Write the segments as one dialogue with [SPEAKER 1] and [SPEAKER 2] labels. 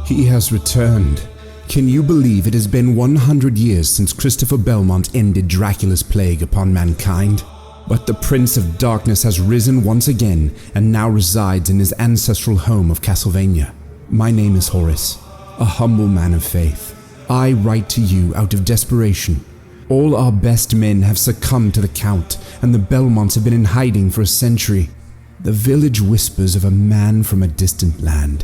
[SPEAKER 1] He has returned. Can you believe it has been 100 years since Christopher Belmont ended Dracula's plague upon mankind? But the Prince of Darkness has risen once again and now resides in his ancestral home of Castlevania. My name is Horace, a humble man of faith. I write to you out of desperation. All our best men have succumbed to the Count, and the Belmonts have been in hiding for a century. The village whispers of a man from a distant land,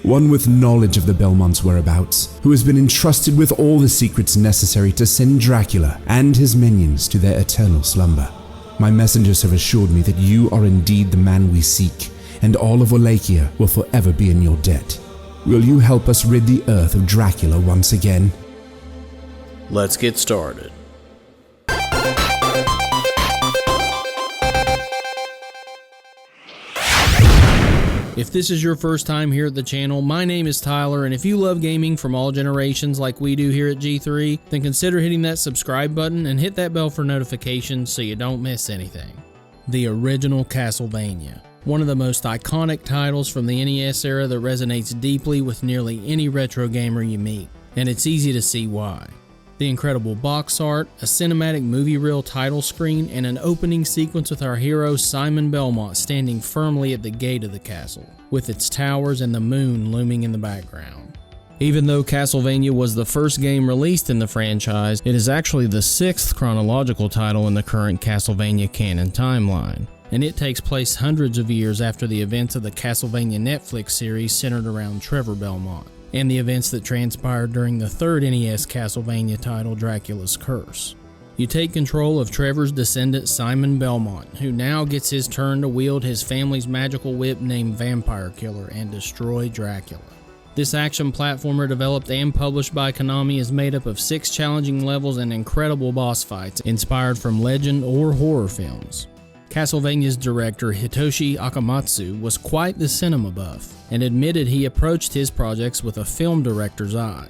[SPEAKER 1] one with knowledge of the Belmonts' whereabouts, who has been entrusted with all the secrets necessary to send Dracula and his minions to their eternal slumber. My messengers have assured me that you are indeed the man we seek, and all of Wallachia will forever be in your debt. Will you help us rid the earth of Dracula once again?
[SPEAKER 2] Let's get started. If this is your first time here at the channel, my name is Tyler, and if you love gaming from all generations like we do here at G3, then consider hitting that subscribe button and hit that bell for notifications so you don't miss anything. The original Castlevania, one of the most iconic titles from the NES era that resonates deeply with nearly any retro gamer you meet, and it's easy to see why. The incredible box art, a cinematic movie reel title screen, and an opening sequence with our hero Simon Belmont standing firmly at the gate of the castle, with its towers and the moon looming in the background. Even though Castlevania was the first game released in the franchise, it is actually the 6th chronological title in the current Castlevania canon timeline, and it takes place hundreds of years after the events of the Castlevania Netflix series centered around Trevor Belmont, and the events that transpired during the 3rd NES Castlevania title, Dracula's Curse. You take control of Trevor's descendant Simon Belmont, who now gets his turn to wield his family's magical whip named Vampire Killer and destroy Dracula. This action platformer, developed and published by Konami, is made up of 6 challenging levels and incredible boss fights inspired from legend or horror films. Castlevania's director Hitoshi Akamatsu was quite the cinema buff, and admitted he approached his projects with a film director's eye.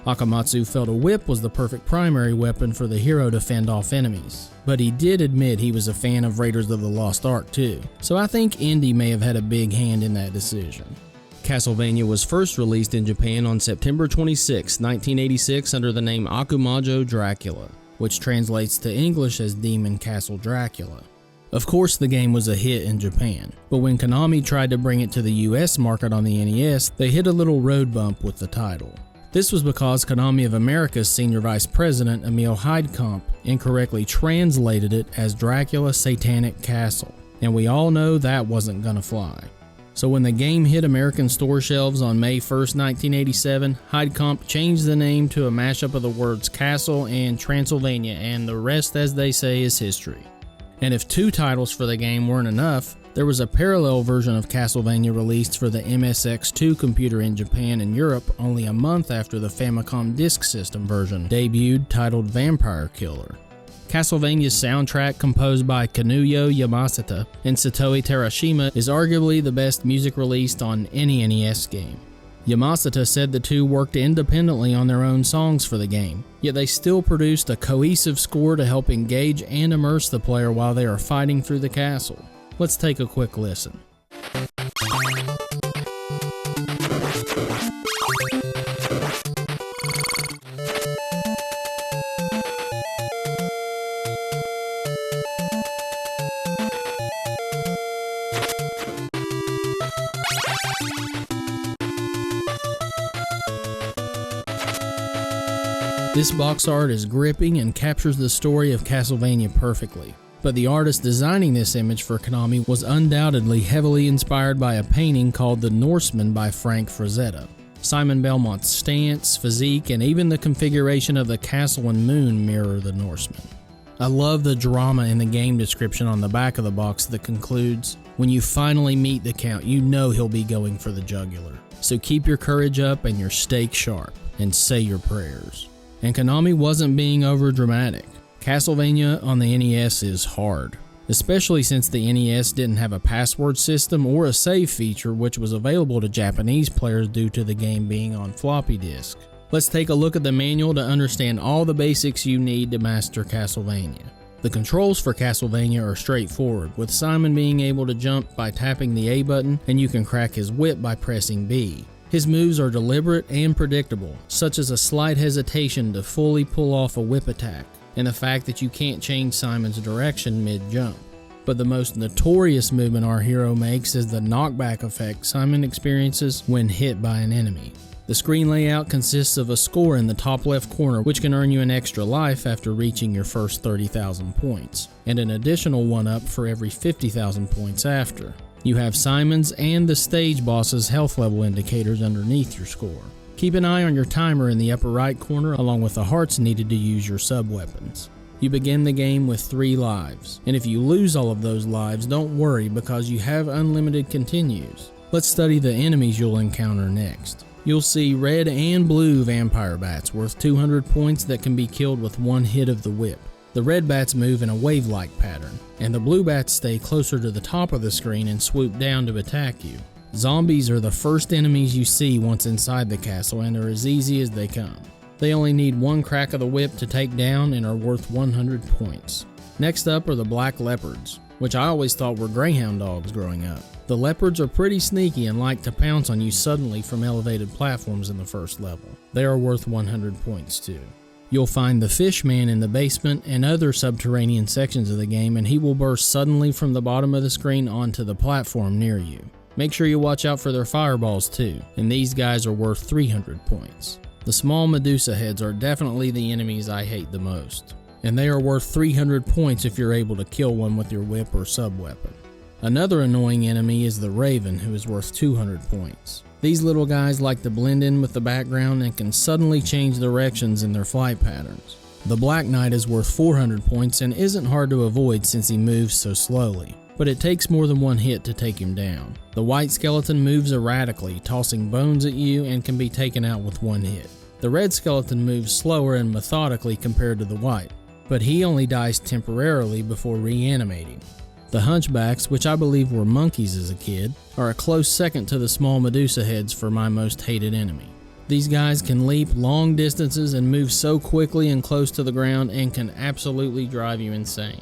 [SPEAKER 2] Akamatsu felt a whip was the perfect primary weapon for the hero to fend off enemies, but he did admit he was a fan of Raiders of the Lost Ark too, so I think Indy may have had a big hand in that decision. Castlevania was first released in Japan on September 26, 1986 under the name Akumajo Dracula, which translates to English as Demon Castle Dracula. Of course the game was a hit in Japan, but when Konami tried to bring it to the US market on the NES, they hit a little road bump with the title. This was because Konami of America's Senior Vice President Emil Heidkamp incorrectly translated it as Dracula Satanic Castle, and we all know that wasn't gonna fly. So when the game hit American store shelves on May 1st, 1987, Heidkamp changed the name to a mashup of the words Castle and Transylvania, and the rest, as they say, is history. And if 2 titles for the game weren't enough, there was a parallel version of Castlevania released for the MSX2 computer in Japan and Europe only a month after the Famicom Disk System version debuted, titled Vampire Killer. Castlevania's soundtrack, composed by Kanuyo Yamashita and Satoe Terashima, is arguably the best music released on any NES game. Yamashita said the two worked independently on their own songs for the game, yet they still produced a cohesive score to help engage and immerse the player while they are fighting through the castle. Let's take a quick listen. This box art is gripping and captures the story of Castlevania perfectly, but the artist designing this image for Konami was undoubtedly heavily inspired by a painting called The Norseman by Frank Frazetta. Simon Belmont's stance, physique, and even the configuration of the castle and moon mirror the Norseman. I love the drama in the game description on the back of the box that concludes, "When you finally meet the Count, you know he'll be going for the jugular. So keep your courage up and your stake sharp, and say your prayers." And Konami wasn't being over dramatic. Castlevania on the NES is hard, especially since the NES didn't have a password system or a save feature, which was available to Japanese players due to the game being on floppy disk. Let's take a look at the manual to understand all the basics you need to master Castlevania. The controls for Castlevania are straightforward, with Simon being able to jump by tapping the A button, and you can crack his whip by pressing B. His moves are deliberate and predictable, such as a slight hesitation to fully pull off a whip attack, and the fact that you can't change Simon's direction mid-jump. But the most notorious movement our hero makes is the knockback effect Simon experiences when hit by an enemy. The screen layout consists of a score in the top left corner, which can earn you an extra life after reaching your first 30,000 points, and an additional 1-up for every 50,000 points after. You have Simon's and the stage boss's health level indicators underneath your score. Keep an eye on your timer in the upper right corner, along with the hearts needed to use your sub-weapons. You begin the game with 3 lives, and if you lose all of those lives, don't worry because you have unlimited continues. Let's study the enemies you'll encounter next. You'll see red and blue vampire bats worth 200 points that can be killed with one hit of the whip. The red bats move in a wave-like pattern, and the blue bats stay closer to the top of the screen and swoop down to attack you. Zombies are the first enemies you see once inside the castle and are as easy as they come. They only need one crack of the whip to take down and are worth 100 points. Next up are the black leopards, which I always thought were greyhound dogs growing up. The leopards are pretty sneaky and like to pounce on you suddenly from elevated platforms in the first level. They are worth 100 points too. You'll find the fish man in the basement and other subterranean sections of the game, and he will burst suddenly from the bottom of the screen onto the platform near you. Make sure you watch out for their fireballs too, and these guys are worth 300 points. The small Medusa heads are definitely the enemies I hate the most, and they are worth 300 points if you're able to kill one with your whip or sub-weapon. Another annoying enemy is the Raven, who is worth 200 points. These little guys like to blend in with the background and can suddenly change directions in their flight patterns. The Black Knight is worth 400 points and isn't hard to avoid since he moves so slowly, but it takes more than one hit to take him down. The White Skeleton moves erratically, tossing bones at you and can be taken out with one hit. The Red Skeleton moves slower and methodically compared to the White, but he only dies temporarily before reanimating. The Hunchbacks, which I believe were monkeys as a kid, are a close second to the small Medusa heads for my most hated enemy. These guys can leap long distances and move so quickly and close to the ground and can absolutely drive you insane.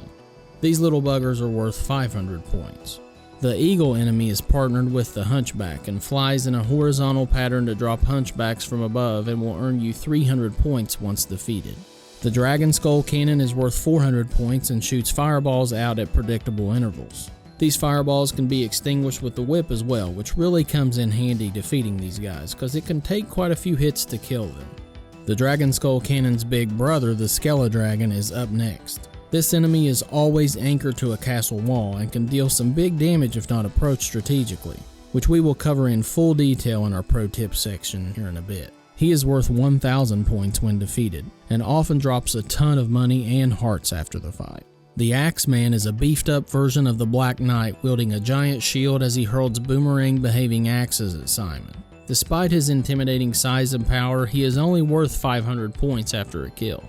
[SPEAKER 2] These little buggers are worth 500 points. The Eagle enemy is partnered with the Hunchback and flies in a horizontal pattern to drop Hunchbacks from above and will earn you 300 points once defeated. The Dragon Skull Cannon is worth 400 points and shoots fireballs out at predictable intervals. These fireballs can be extinguished with the whip as well, which really comes in handy defeating these guys, because it can take quite a few hits to kill them. The Dragon Skull Cannon's big brother, the Skeledragon, is up next. This enemy is always anchored to a castle wall and can deal some big damage if not approached strategically, which we will cover in full detail in our pro tips section here in a bit. He is worth 1,000 points when defeated, and often drops a ton of money and hearts after the fight. The Axeman is a beefed up version of the Black Knight, wielding a giant shield as he hurls boomerang behaving axes at Simon. Despite his intimidating size and power, he is only worth 500 points after a kill.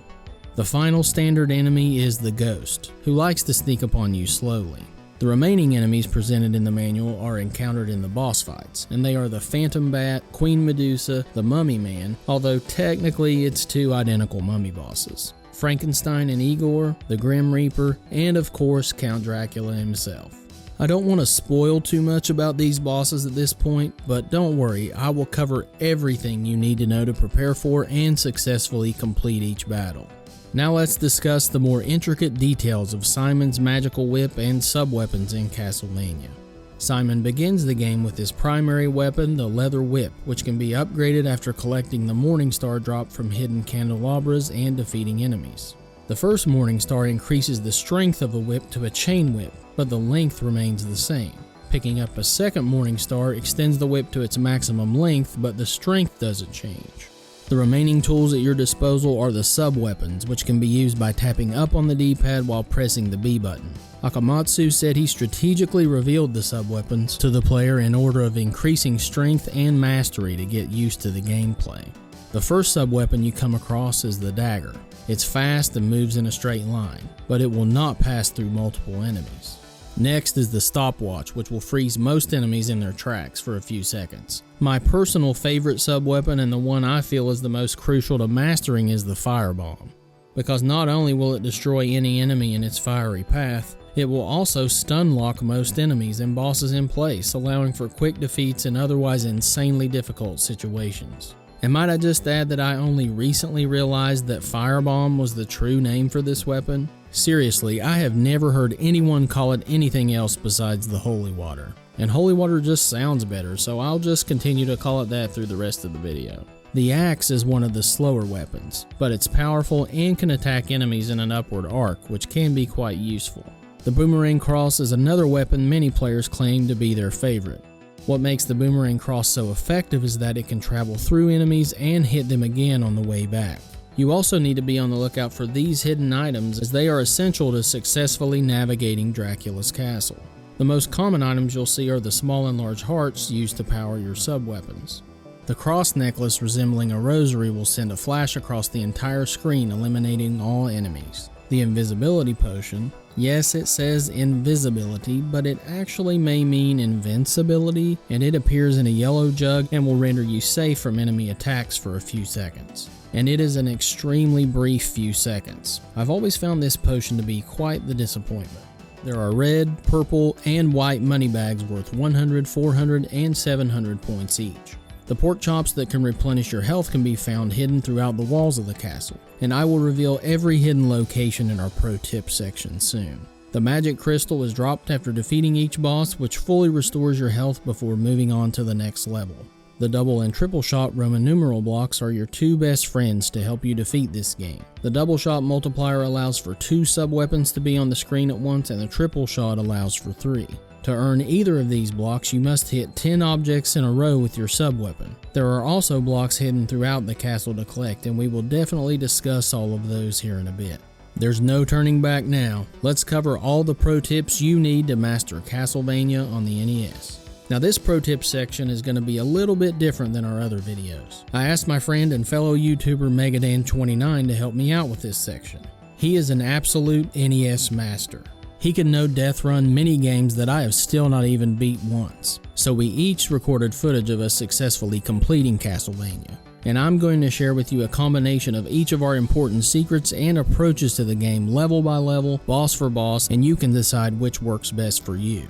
[SPEAKER 2] The final standard enemy is the Ghost, who likes to sneak upon you slowly. The remaining enemies presented in the manual are encountered in the boss fights, and they are the Phantom Bat, Queen Medusa, the Mummy Man, although technically it's 2 identical mummy bosses, Frankenstein and Igor, the Grim Reaper, and of course Count Dracula himself. I don't want to spoil too much about these bosses at this point, but don't worry, I will cover everything you need to know to prepare for and successfully complete each battle. Now let's discuss the more intricate details of Simon's magical whip and sub-weapons in Castlevania. Simon begins the game with his primary weapon, the leather whip, which can be upgraded after collecting the Morning Star drop from hidden candelabras and defeating enemies. The first Morning Star increases the strength of the whip to a chain whip, but the length remains the same. Picking up a second Morning Star extends the whip to its maximum length, but the strength doesn't change. The remaining tools at your disposal are the sub-weapons, which can be used by tapping up on the D-pad while pressing the B button. Akamatsu said he strategically revealed the sub-weapons to the player in order of increasing strength and mastery to get used to the gameplay. The first sub-weapon you come across is the dagger. It's fast and moves in a straight line, but it will not pass through multiple enemies. Next is the stopwatch, which will freeze most enemies in their tracks for a few seconds. My personal favorite sub-weapon and the one I feel is the most crucial to mastering is the firebomb, because not only will it destroy any enemy in its fiery path, It will also stun lock most enemies and bosses in place, allowing for quick defeats in otherwise insanely difficult situations. And might I just add that I only recently realized that Firebomb was the true name for this weapon? Seriously, I have never heard anyone call it anything else besides the Holy Water. And Holy Water just sounds better, so I'll just continue to call it that through the rest of the video. The axe is one of the slower weapons, but it's powerful and can attack enemies in an upward arc, which can be quite useful. The boomerang cross is another weapon many players claim to be their favorite. What makes the boomerang cross so effective is that it can travel through enemies and hit them again on the way back. You also need to be on the lookout for these hidden items, as they are essential to successfully navigating Dracula's castle. The most common items you'll see are the small and large hearts used to power your sub-weapons. The cross necklace resembling a rosary will send a flash across the entire screen, eliminating all enemies. The invisibility potion, yes, it says invisibility, but it actually may mean invincibility, and it appears in a yellow jug and will render you safe from enemy attacks for a few seconds. And it is an extremely brief few seconds. I've always found this potion to be quite the disappointment. There are red, purple, and white money bags worth 100, 400, and 700 points each. The pork chops that can replenish your health can be found hidden throughout the walls of the castle, and I will reveal every hidden location in our pro tip section soon. The magic crystal is dropped after defeating each boss, which fully restores your health before moving on to the next level. The double and triple shot Roman numeral blocks are your two best friends to help you defeat this game. The double shot multiplier allows for 2 sub-weapons to be on the screen at once, and the triple shot allows for 3. To earn either of these blocks, you must hit 10 objects in a row with your sub-weapon. There are also blocks hidden throughout the castle to collect, and we will definitely discuss all of those here in a bit. There's no turning back now. Let's cover all the pro tips you need to master Castlevania on the NES. Now this pro tip section is going to be a little bit different than our other videos. I asked my friend and fellow YouTuber Megadan29 to help me out with this section. He is an absolute NES master. He can no death run many games that I have still not even beat once. So we each recorded footage of us successfully completing Castlevania. And I'm going to share with you a combination of each of our important secrets and approaches to the game level by level, boss for boss, and you can decide which works best for you.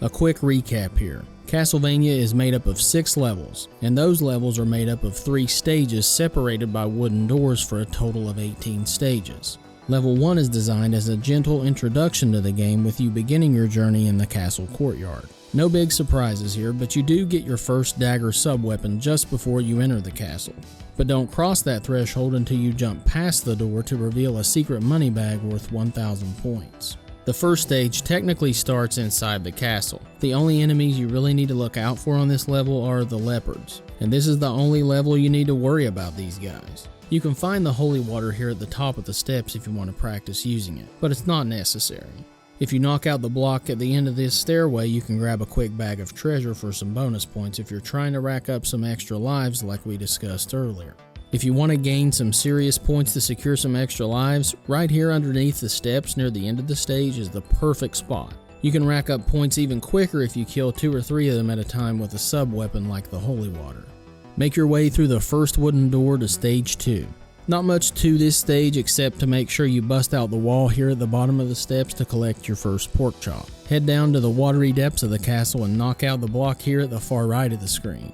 [SPEAKER 2] A quick recap here. Castlevania is made up of 6 levels, and those levels are made up of 3 stages separated by wooden doors for a total of 18 stages. Level 1 is designed as a gentle introduction to the game, with you beginning your journey in the castle courtyard. No big surprises here, but you do get your first dagger sub-weapon just before you enter the castle. But don't cross that threshold until you jump past the door to reveal a secret money bag worth 1,000 points. The first stage technically starts inside the castle. The only enemies you really need to look out for on this level are the leopards, and this is the only level you need to worry about these guys. You can find the holy water here at the top of the steps if you want to practice using it, but it's not necessary. If you knock out the block at the end of this stairway, you can grab a quick bag of treasure for some bonus points if you're trying to rack up some extra lives like we discussed earlier. If you want to gain some serious points to secure some extra lives, right here underneath the steps near the end of the stage is the perfect spot. You can rack up points even quicker if you kill 2 or 3 of them at a time with a sub-weapon like the holy water. Make your way through the first wooden door to stage 2. Not much to this stage except to make sure you bust out the wall here at the bottom of the steps to collect your first pork chop. Head down to the watery depths of the castle and knock out the block here at the far right of the screen.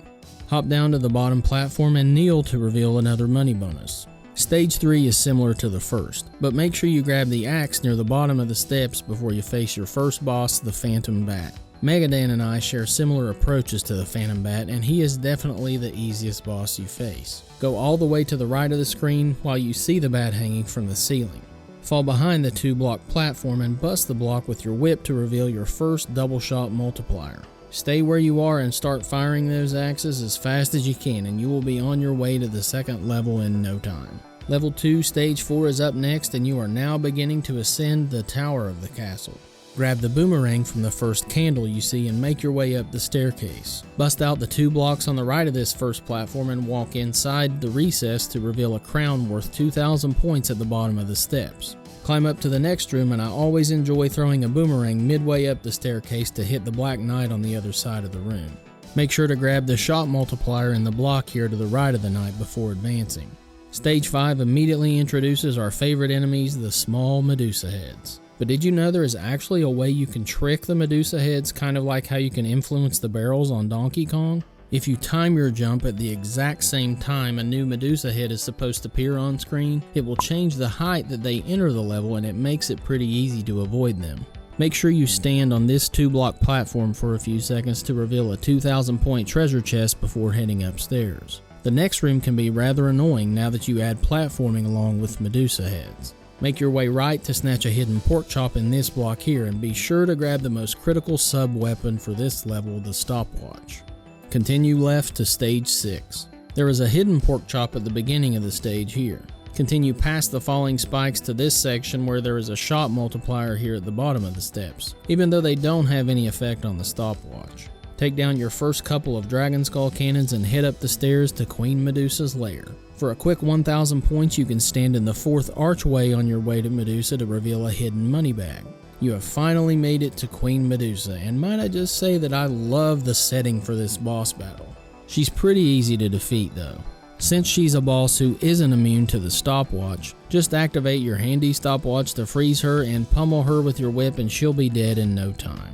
[SPEAKER 2] Hop down to the bottom platform and kneel to reveal another money bonus. Stage 3 is similar to the first, but make sure you grab the axe near the bottom of the steps before you face your first boss, the Phantom Bat. Megadan and I share similar approaches to the Phantom Bat, and he is definitely the easiest boss you face. Go all the way to the right of the screen while you see the bat hanging from the ceiling. Fall behind the 2-block platform and bust the block with your whip to reveal your first double shot multiplier. Stay where you are and start firing those axes as fast as you can, and you will be on your way to the second level in no time. Level 2, Stage 4 is up next, and you are now beginning to ascend the tower of the castle. Grab the boomerang from the first candle you see and make your way up the staircase. Bust out the 2 blocks on the right of this first platform and walk inside the recess to reveal a crown worth 2,000 points at the bottom of the steps. Climb up to the next room, and I always enjoy throwing a boomerang midway up the staircase to hit the Black Knight on the other side of the room. Make sure to grab the shot multiplier in the block here to the right of the knight before advancing. Stage 5 immediately introduces our favorite enemies, the small Medusa heads. But did you know there is actually a way you can trick the Medusa heads, kind of like how you can influence the barrels on Donkey Kong? If you time your jump at the exact same time a new Medusa head is supposed to appear on screen, it will change the height that they enter the level, and it makes it pretty easy to avoid them. Make sure you stand on this 2-block platform for a few seconds to reveal a 2,000 point treasure chest before heading upstairs. The next room can be rather annoying now that you add platforming along with Medusa heads. Make your way right to snatch a hidden pork chop in this block here, and be sure to grab the most critical sub-weapon for this level, the stopwatch. Continue left to stage 6. There is a hidden pork chop at the beginning of the stage here. Continue past the falling spikes to this section where there is a shot multiplier here at the bottom of the steps, even though they don't have any effect on the stopwatch. Take down your first couple of Dragon Skull cannons and head up the stairs to Queen Medusa's lair. For a quick 1,000 points, you can stand in the 4th archway on your way to Medusa to reveal a hidden money bag. You have finally made it to Queen Medusa, and might I just say that I love the setting for this boss battle. She's pretty easy to defeat though. Since she's a boss who isn't immune to the stopwatch, just activate your handy stopwatch to freeze her and pummel her with your whip and she'll be dead in no time.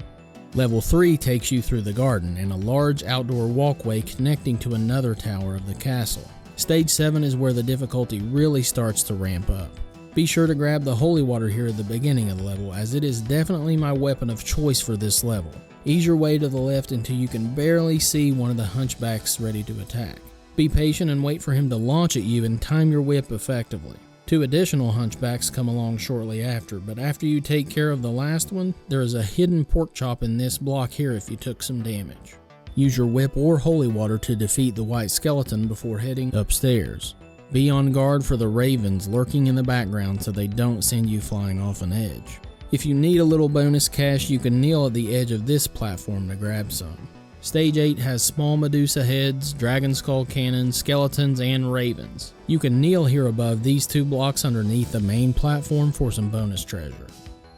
[SPEAKER 2] Level 3 takes you through the garden and a large outdoor walkway connecting to another tower of the castle. Stage 7 is where the difficulty really starts to ramp up. Be sure to grab the holy water here at the beginning of the level, as it is definitely my weapon of choice for this level. Ease your way to the left until you can barely see one of the hunchbacks ready to attack. Be patient and wait for him to launch at you and time your whip effectively. 2 additional hunchbacks come along shortly after, but after you take care of the last one, there is a hidden pork chop in this block here if you took some damage. Use your whip or holy water to defeat the white skeleton before heading upstairs. Be on guard for the ravens lurking in the background so they don't send you flying off an edge. If you need a little bonus cash, you can kneel at the edge of this platform to grab some. Stage 8 has small Medusa heads, Dragon Skull cannons, skeletons, and ravens. You can kneel here above these 2 blocks underneath the main platform for some bonus treasure.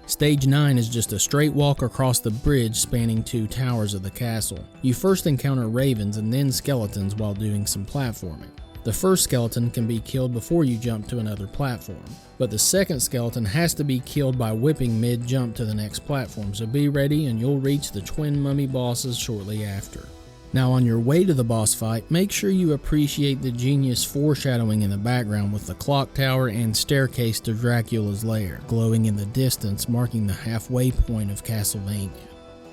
[SPEAKER 2] Stage 9 is just a straight walk across the bridge spanning 2 towers of the castle. You first encounter ravens and then skeletons while doing some platforming. The first skeleton can be killed before you jump to another platform, but the second skeleton has to be killed by whipping mid-jump to the next platform, so be ready and you'll reach the twin mummy bosses shortly after. Now on your way to the boss fight, make sure you appreciate the genius foreshadowing in the background with the clock tower and staircase to Dracula's lair, glowing in the distance, marking the halfway point of Castlevania.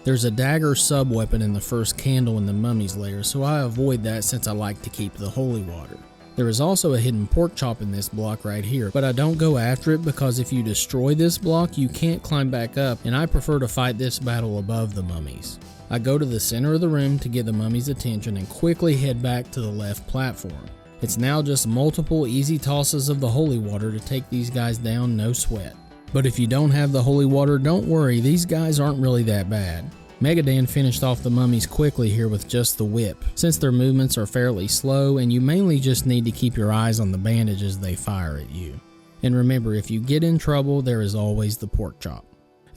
[SPEAKER 2] There's a dagger sub-weapon in the first candle in the mummy's lair, so I avoid that since I like to keep the holy water. There is also a hidden pork chop in this block right here, but I don't go after it because if you destroy this block, you can't climb back up, and I prefer to fight this battle above the mummies. I go to the center of the room to get the mummy's attention and quickly head back to the left platform. It's now just multiple easy tosses of the holy water to take these guys down, no sweat. But if you don't have the holy water, don't worry, these guys aren't really that bad. Megadan finished off the mummies quickly here with just the whip, since their movements are fairly slow and you mainly just need to keep your eyes on the bandages they fire at you. And remember, if you get in trouble, there is always the pork chop.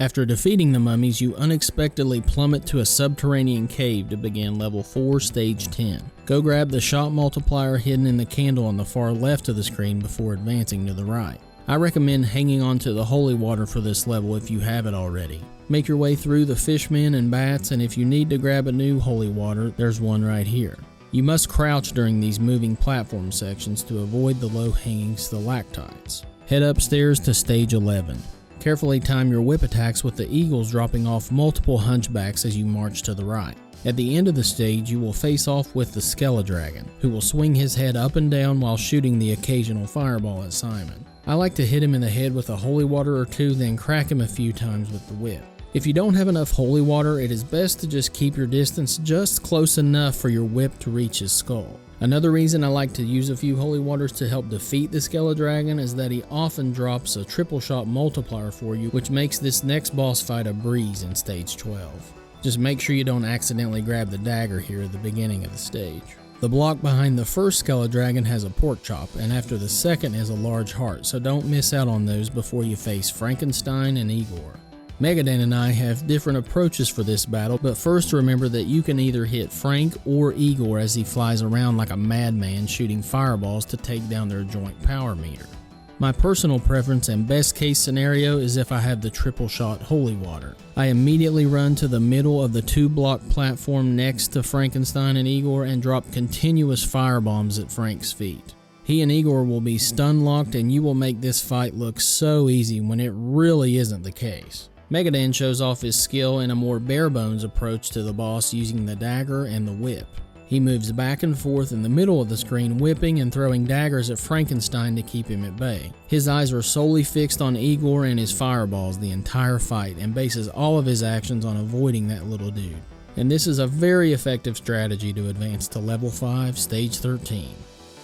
[SPEAKER 2] After defeating the mummies, you unexpectedly plummet to a subterranean cave to begin level 4, stage 10. Go grab the shot multiplier hidden in the candle on the far left of the screen before advancing to the right. I recommend hanging on to the holy water for this level if you have it already. Make your way through the fishmen and bats, and if you need to grab a new holy water, there's one right here. You must crouch during these moving platform sections to avoid the low-hanging stalactites. Head upstairs to stage 11. Carefully time your whip attacks with the eagles dropping off multiple hunchbacks as you march to the right. At the end of the stage, you will face off with the Skeledragon, who will swing his head up and down while shooting the occasional fireball at Simon. I like to hit him in the head with a holy water or 2, then crack him a few times with the whip. If you don't have enough holy water, it is best to just keep your distance just close enough for your whip to reach his skull. Another reason I like to use a few holy waters to help defeat the Skeledragon is that he often drops a triple shot multiplier for you, which makes this next boss fight a breeze in stage 12. Just make sure you don't accidentally grab the dagger here at the beginning of the stage. The block behind the first Skeledragon has a pork chop, and after the second is a large heart, so don't miss out on those before you face Frankenstein and Igor. Megadan and I have different approaches for this battle, but first remember that you can either hit Frank or Igor as he flies around like a madman shooting fireballs to take down their joint power meter. My personal preference and best case scenario is if I have the triple shot holy water. I immediately run to the middle of the 2-block platform next to Frankenstein and Igor and drop continuous firebombs at Frank's feet. He and Igor will be stun locked and you will make this fight look so easy when it really isn't the case. Megadan shows off his skill in a more bare bones approach to the boss using the dagger and the whip. He moves back and forth in the middle of the screen, whipping and throwing daggers at Frankenstein to keep him at bay. His eyes are solely fixed on Igor and his fireballs the entire fight and bases all of his actions on avoiding that little dude. And this is a very effective strategy to advance to level 5, stage 13.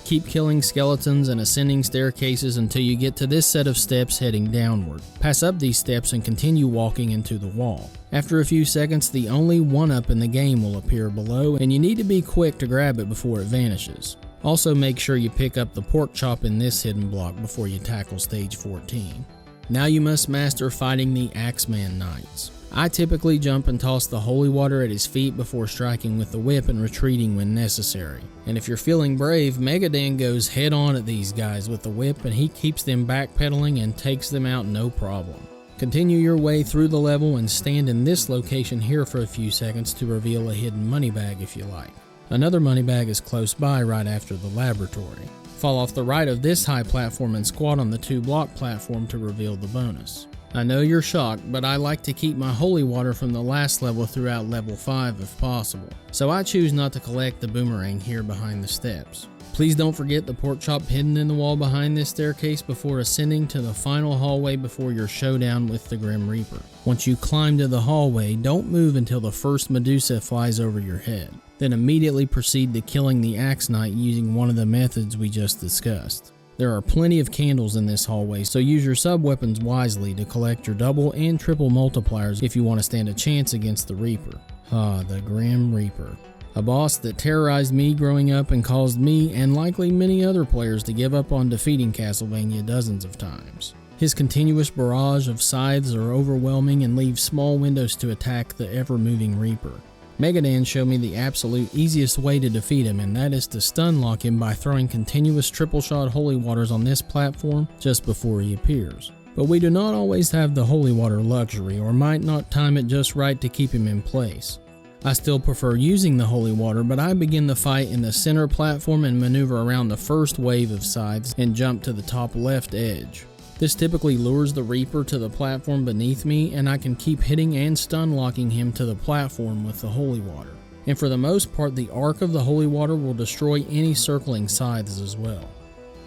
[SPEAKER 2] Keep killing skeletons and ascending staircases until you get to this set of steps heading downward. Pass up these steps and continue walking into the wall. After a few seconds, the only 1-up in the game will appear below, and you need to be quick to grab it before it vanishes. Also make sure you pick up the pork chop in this hidden block before you tackle stage 14. Now you must master fighting the Axeman Knights. I typically jump and toss the holy water at his feet before striking with the whip and retreating when necessary. And if you're feeling brave, Megadan goes head on at these guys with the whip and he keeps them backpedaling and takes them out no problem. Continue your way through the level and stand in this location here for a few seconds to reveal a hidden money bag if you like. Another money bag is close by right after the laboratory. Fall off the right of this high platform and squat on the 2-block platform to reveal the bonus. I know you're shocked, but I like to keep my holy water from the last level throughout level 5 if possible, so I choose not to collect the boomerang here behind the steps. Please don't forget the pork chop hidden in the wall behind this staircase before ascending to the final hallway before your showdown with the Grim Reaper. Once you climb to the hallway, don't move until the first Medusa flies over your head. Then immediately proceed to killing the Axe Knight using one of the methods we just discussed. There are plenty of candles in this hallway, so use your sub-weapons wisely to collect your double and triple multipliers if you want to stand a chance against the Reaper. The Grim Reaper. A boss that terrorized me growing up and caused me, and likely many other players, to give up on defeating Castlevania dozens of times. His continuous barrage of scythes are overwhelming and leave small windows to attack the ever-moving Reaper. Megadan showed me the absolute easiest way to defeat him, and that is to stun lock him by throwing continuous triple shot holy waters on this platform just before he appears. But we do not always have the holy water luxury, or might not time it just right to keep him in place. I still prefer using the holy water, but I begin the fight in the center platform and maneuver around the first wave of sides and jump to the top left edge. This typically lures the Reaper to the platform beneath me, and I can keep hitting and stun locking him to the platform with the holy water. And for the most part, the arc of the holy water will destroy any circling scythes as well.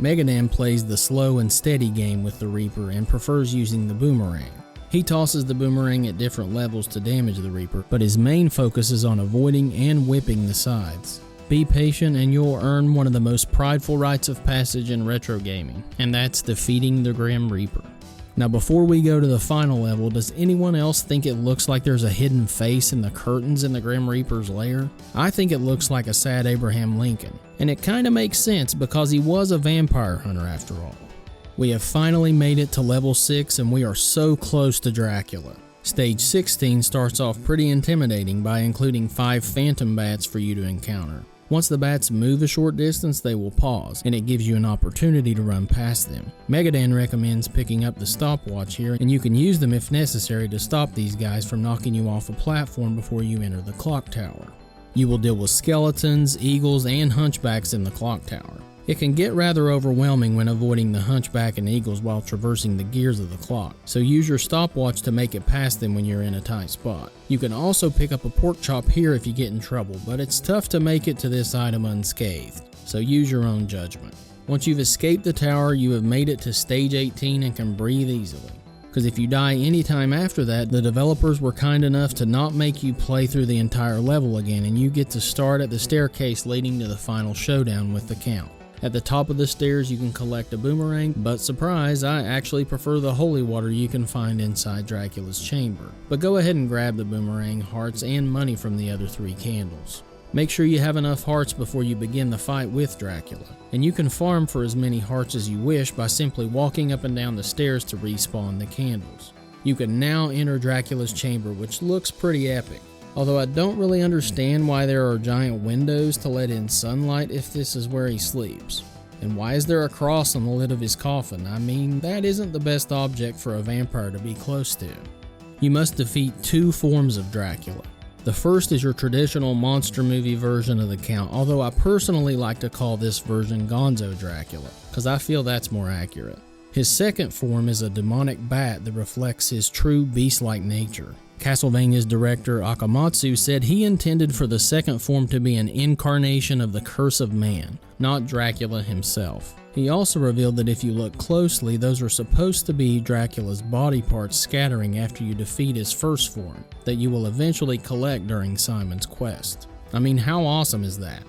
[SPEAKER 2] Megadan plays the slow and steady game with the Reaper and prefers using the boomerang. He tosses the boomerang at different levels to damage the Reaper, but his main focus is on avoiding and whipping the scythes. Be patient and you'll earn one of the most prideful rites of passage in retro gaming, and that's defeating the Grim Reaper. Now before we go to the final level, does anyone else think it looks like there's a hidden face in the curtains in the Grim Reaper's lair? I think it looks like a sad Abraham Lincoln, and it kinda makes sense because he was a vampire hunter after all. We have finally made it to level 6 and we are so close to Dracula. Stage 16 starts off pretty intimidating by including 5 phantom bats for you to encounter. Once the bats move a short distance, they will pause, and it gives you an opportunity to run past them. Megadan recommends picking up the stopwatch here, and you can use them if necessary to stop these guys from knocking you off a platform before you enter the clock tower. You will deal with skeletons, eagles, and hunchbacks in the clock tower. It can get rather overwhelming when avoiding the hunchback and eagles while traversing the gears of the clock, so use your stopwatch to make it past them when you're in a tight spot. You can also pick up a pork chop here if you get in trouble, but it's tough to make it to this item unscathed, so use your own judgment. Once you've escaped the tower, you have made it to stage 18 and can breathe easily. Because if you die anytime after that, the developers were kind enough to not make you play through the entire level again, and you get to start at the staircase leading to the final showdown with the Count. At the top of the stairs you can collect a boomerang, but surprise, I actually prefer the holy water you can find inside Dracula's chamber. But go ahead and grab the boomerang, hearts, and money from the other 3 candles. Make sure you have enough hearts before you begin the fight with Dracula, and you can farm for as many hearts as you wish by simply walking up and down the stairs to respawn the candles. You can now enter Dracula's chamber, which looks pretty epic. Although I don't really understand why there are giant windows to let in sunlight if this is where he sleeps. And why is there a cross on the lid of his coffin? I mean, that isn't the best object for a vampire to be close to. You must defeat 2 forms of Dracula. The first is your traditional monster movie version of the Count, although I personally like to call this version Gonzo Dracula, because I feel that's more accurate. His second form is a demonic bat that reflects his true beast-like nature. Castlevania's director Akamatsu said he intended for the second form to be an incarnation of the curse of man, not Dracula himself. He also revealed that if you look closely, those are supposed to be Dracula's body parts scattering after you defeat his first form, that you will eventually collect during Simon's quest. I mean, how awesome is that?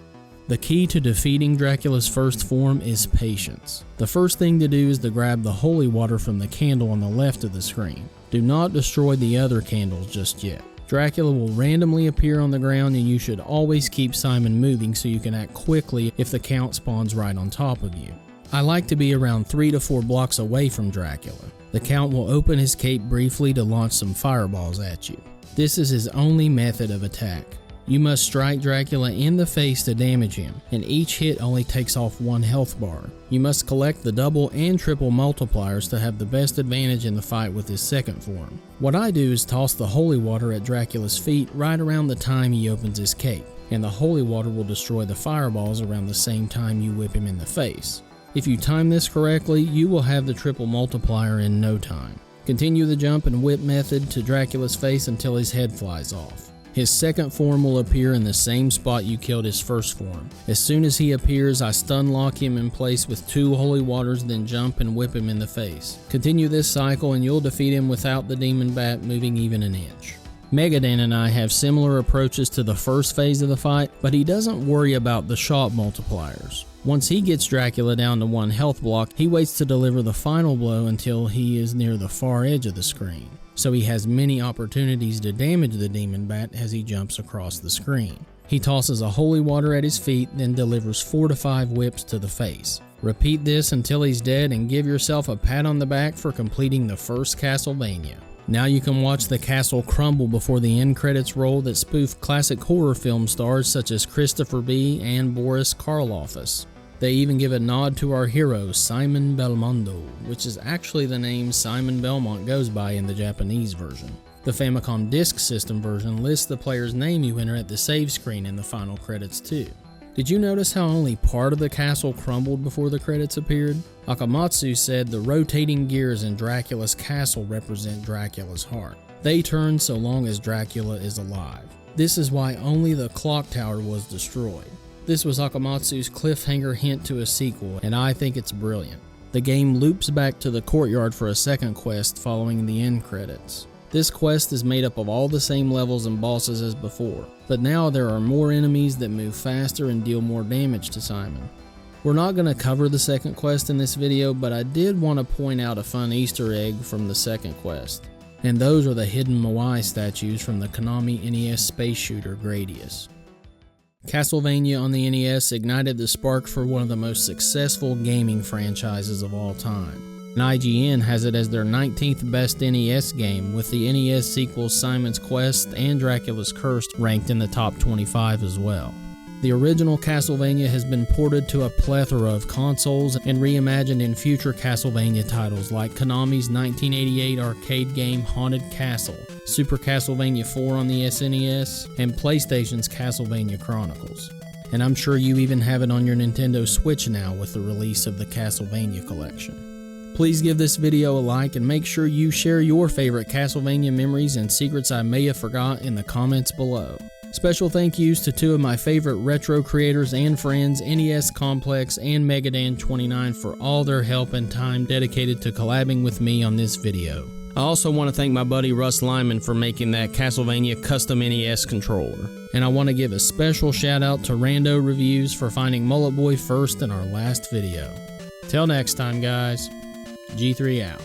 [SPEAKER 2] The key to defeating Dracula's first form is patience. The first thing to do is to grab the holy water from the candle on the left of the screen. Do not destroy the other candles just yet. Dracula will randomly appear on the ground, and you should always keep Simon moving so you can act quickly if the Count spawns right on top of you. I like to be around 3 to 4 blocks away from Dracula. The Count will open his cape briefly to launch some fireballs at you. This is his only method of attack. You must strike Dracula in the face to damage him, and each hit only takes off 1 health bar. You must collect the double and triple multipliers to have the best advantage in the fight with his second form. What I do is toss the holy water at Dracula's feet right around the time he opens his cape, and the holy water will destroy the fireballs around the same time you whip him in the face. If you time this correctly, you will have the triple multiplier in no time. Continue the jump and whip method to Dracula's face until his head flies off. His second form will appear in the same spot you killed his first form. As soon as he appears, I stun lock him in place with 2 holy waters, then jump and whip him in the face. Continue this cycle and you'll defeat him without the demon bat moving even an inch. Megadan and I have similar approaches to the first phase of the fight, but he doesn't worry about the shot multipliers. Once he gets Dracula down to 1 health block, he waits to deliver the final blow until he is near the far edge of the screen. So he has many opportunities to damage the demon bat as he jumps across the screen. He tosses a holy water at his feet, then delivers 4 to 5 whips to the face. Repeat this until he's dead and give yourself a pat on the back for completing the first Castlevania. Now you can watch the castle crumble before the end credits roll that spoof classic horror film stars such as Christopher B. and Boris Karloff's. They even give a nod to our hero, Simon Belmont, which is actually the name Simon Belmont goes by in the Japanese version. The Famicom Disk System version lists the player's name you enter at the save screen in the final credits too. Did you notice how only part of the castle crumbled before the credits appeared? Akamatsu said the rotating gears in Dracula's castle represent Dracula's heart. They turn so long as Dracula is alive. This is why only the clock tower was destroyed. This was Akamatsu's cliffhanger hint to a sequel, and I think it's brilliant. The game loops back to the courtyard for a second quest following the end credits. This quest is made up of all the same levels and bosses as before, but now there are more enemies that move faster and deal more damage to Simon. We're not going to cover the second quest in this video, but I did want to point out a fun Easter egg from the second quest, and those are the hidden Moai statues from the Konami NES space shooter Gradius. Castlevania on the NES ignited the spark for one of the most successful gaming franchises of all time. And IGN has it as their 19th best NES game, with the NES sequels Simon's Quest and Dracula's Curse ranked in the top 25 as well. The original Castlevania has been ported to a plethora of consoles and reimagined in future Castlevania titles like Konami's 1988 arcade game Haunted Castle, Super Castlevania 4 on the SNES, and PlayStation's Castlevania Chronicles. And I'm sure you even have it on your Nintendo Switch now with the release of the Castlevania collection. Please give this video a like and make sure you share your favorite Castlevania memories and secrets I may have forgot in the comments below. Special thank yous to 2 of my favorite retro creators and friends, NES Complex and Megadan29, for all their help and time dedicated to collabing with me on this video. I also want to thank my buddy Russ Lyman for making that Castlevania custom NES controller. And I want to give a special shout out to Rando Reviews for finding Mullet Boy first in our last video. Till next time guys, G3 out.